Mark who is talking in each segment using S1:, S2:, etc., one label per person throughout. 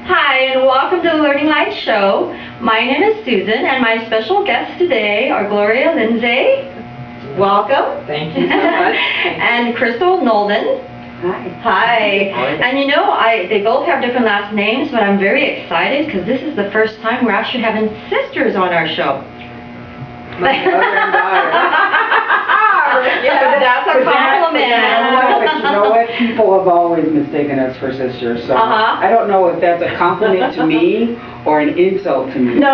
S1: Hi, and welcome to the Learning Light Show. My name is Susan, and my special guests today are Gloria, Lindsay. Welcome.
S2: Thank you so much.
S1: And Crystal, Noldon. Hi. And you know, they both have different last names, but I'm very excited because this is the first time we're actually having sisters on our show.
S2: My mother and daughter.
S1: Yeah, that's a compliment.
S3: But you know what? People have always mistaken us for sisters, so I don't know if that's a compliment to me or an insult to me.
S1: No.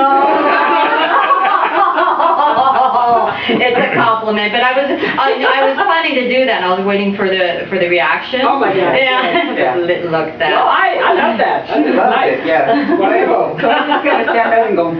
S1: It's a compliment, but I was planning to do that. I was waiting for the reaction.
S3: Oh my God!
S1: Yeah. Look that.
S3: No, I love that. I love it. Yeah, that's what I hope. So I'm just gonna stand there and go.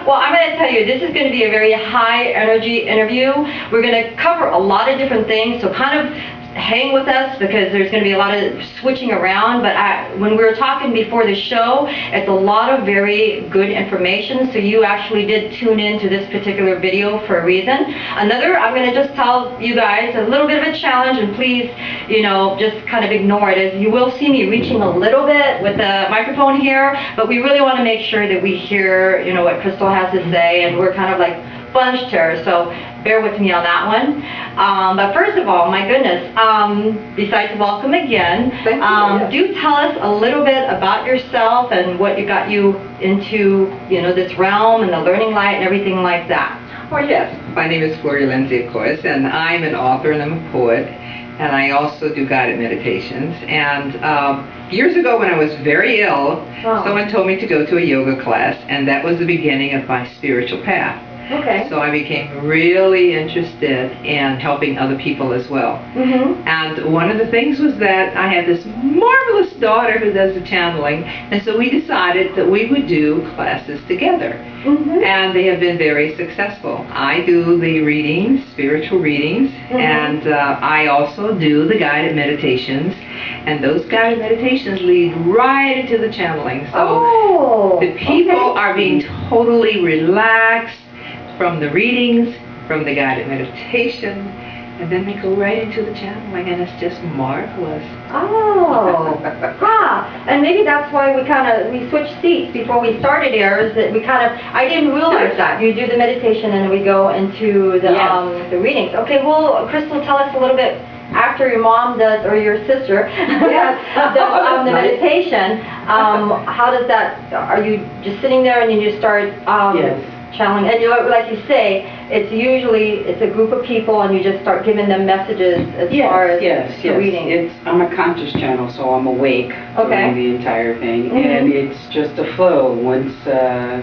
S1: Well, I'm going to tell you, this is going to be a very high energy interview. We're going to cover a lot of different things, so kind of hang with us because there's going to be a lot of switching around. But when we were talking before the show, it's a lot of very good information, so you actually did tune in to this particular video for a reason. Another, I'm going to just tell you guys a little bit of a challenge, and please, you know, just kind of ignore it, as you will see me reaching a little bit with the microphone here, but we really want to make sure that we hear, you know, what Crystal has to say, and we're kind of like bunched here, so bear with me on that one. But first of all, my goodness, besides welcome again, do tell us a little bit about yourself and what got you into, you know, this realm and the learning light and everything like that.
S2: Well, yes. My name is Gloria, Lindsay, of course, and I'm an author and I'm a poet, and I also do guided meditations. And years ago when I was very ill, someone told me to go to a yoga class, and that was the beginning of my spiritual path.
S1: Okay.
S2: So I became really interested in helping other people as well. And one of the things was that I had this marvelous daughter who does the channeling, and so we decided that we would do classes together. And they have been very successful. I do the readings, spiritual readings, and I also do the guided meditations. And those guided meditations lead right into the channeling. So the people are being totally relaxed from the readings, from the guided meditation, and then they go right into the channeling, and it's just marvelous.
S1: And maybe that's why we switched seats before we started here, is that I didn't realize that. You do the meditation and then we go into the readings. Okay, well, Crystal, tell us a little bit, after your mom does, or your sister does the meditation, how does that, are you just sitting there and you just start channeling? And like you say, it's a group of people and you just start giving them messages as far as the reading.
S3: I'm a conscious channel, so I'm awake during the entire thing, and it's just a flow. Once the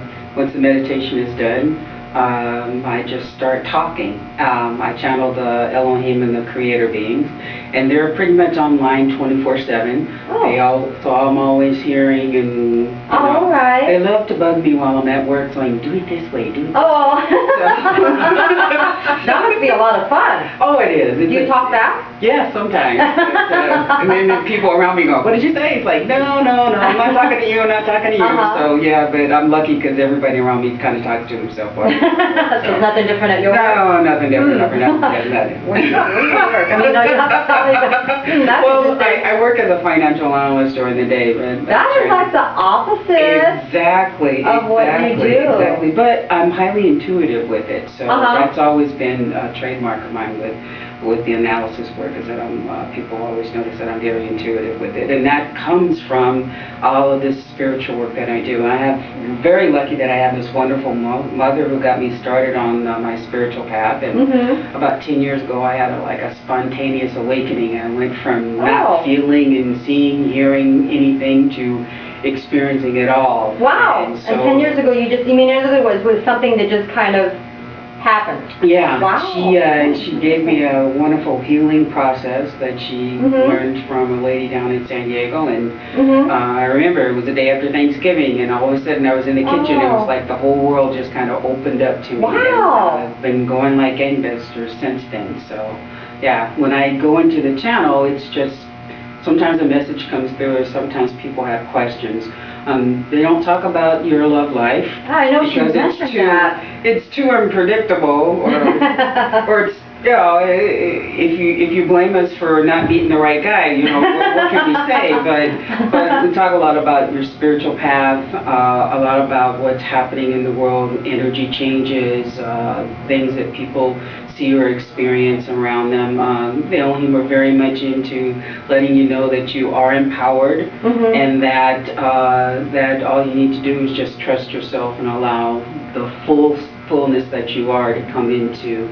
S3: meditation is done, I just start talking. I channel the Elohim and the creator beings, and they're pretty much online 24/7. So I'm always hearing, and they love to bug me while I'm at work, saying, "Do it this way, do it."
S1: That must be a lot of fun.
S3: Oh, it is.
S1: Do you talk back?
S3: Yeah, sometimes. And then the people around me go, "What did you say?" It's like, no, I'm not talking to you, I'm not talking to you. So yeah, but I'm lucky because everybody around me kind of talks to himself. So
S1: it's nothing different at your work?
S3: No, nothing different. Nothing.
S1: Where do you work? I mean, no, you have to tell me that.
S3: Well, I work as a financial analyst during the day. But
S1: that is like the opposite of what you do.
S3: Exactly. But I'm highly intuitive with it, so that's always been a trademark of mine with the analysis work, is that people always notice that I'm very intuitive with it, and that comes from all of this spiritual work that I do. I'm very lucky that I have this wonderful mother who got me started on my spiritual path, and about 10 years ago I had a spontaneous awakening. I went from not feeling and seeing, hearing anything to experiencing it all.
S1: Wow! And 10 years ago, you mean in other words, was something that just kind of happened?
S3: Yeah.
S1: Wow.
S3: She gave me a wonderful healing process that she learned from a lady down in San Diego, and I remember it was the day after Thanksgiving, and all of a sudden I was in the kitchen. It was like the whole world just kind of opened up to me.
S1: Wow.
S3: And I've been going like gangbusters since then. So yeah, when I go into the channel, it's just sometimes a message comes through, or sometimes people have questions. They don't talk about your love life.
S1: I know, because it's too
S3: unpredictable, or you know, if you blame us for not meeting the right guy, you know, what can we say? But we talk a lot about your spiritual path, a lot about what's happening in the world, energy changes, things that people see or experience around them. The Elohim are very much into letting you know that you are empowered, and that that all you need to do is just trust yourself and allow the fullness that you are to come into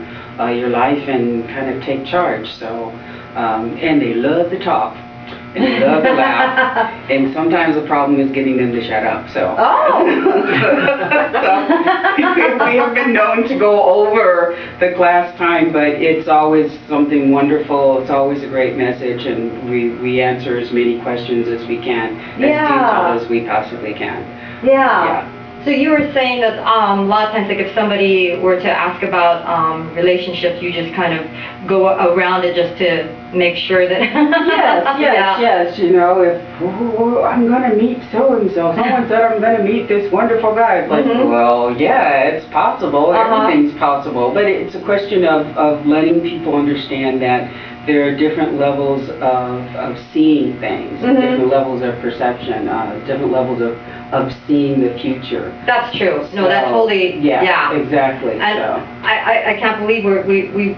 S3: your life and kind of take charge. So, and they love to talk, and they love to laugh, and sometimes the problem is getting them to shut up. So, so we have been known to go over the class time, but it's always something wonderful. It's always a great message, and we answer as many questions as we can, as detailed as we possibly can.
S1: Yeah. So you were saying that a lot of times, like if somebody were to ask about relationships, you just kind of go around it just to make sure that.
S3: Yes. You know, if I'm gonna meet so and so, someone said I'm gonna meet this wonderful guy. It's like, well, yeah, it's possible. Everything's possible, but it's a question of letting people understand that there are different levels of seeing things, different levels of perception, different levels of seeing the future.
S1: That's true. No, that's totally,
S3: yeah. Exactly.
S1: And
S3: so.
S1: I can't believe we're doing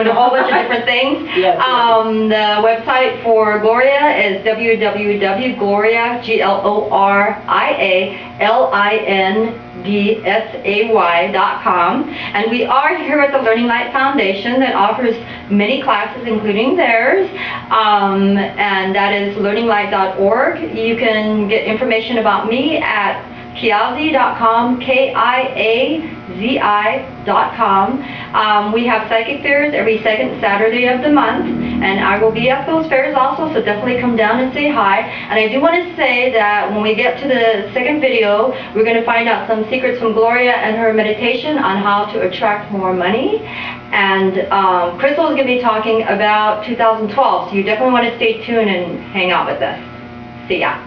S1: a whole bunch of different things.
S3: Yes.
S1: The website for Gloria is www.gloria, GLORIALINDSAY.com. And we are here at the Learning Light Foundation that offers many classes, including theirs. And that is learninglight.org. You can get information about me at kiazi.com, KIAZI.com. We have psychic fairs every second Saturday of the month, and I will be at those fairs also, so definitely come down and say hi. And I do want to say that when we get to the second video, we're going to find out some secrets from Gloria and her meditation on how to attract more money. And Crystal is going to be talking about 2012, so you definitely want to stay tuned and hang out with us. See ya.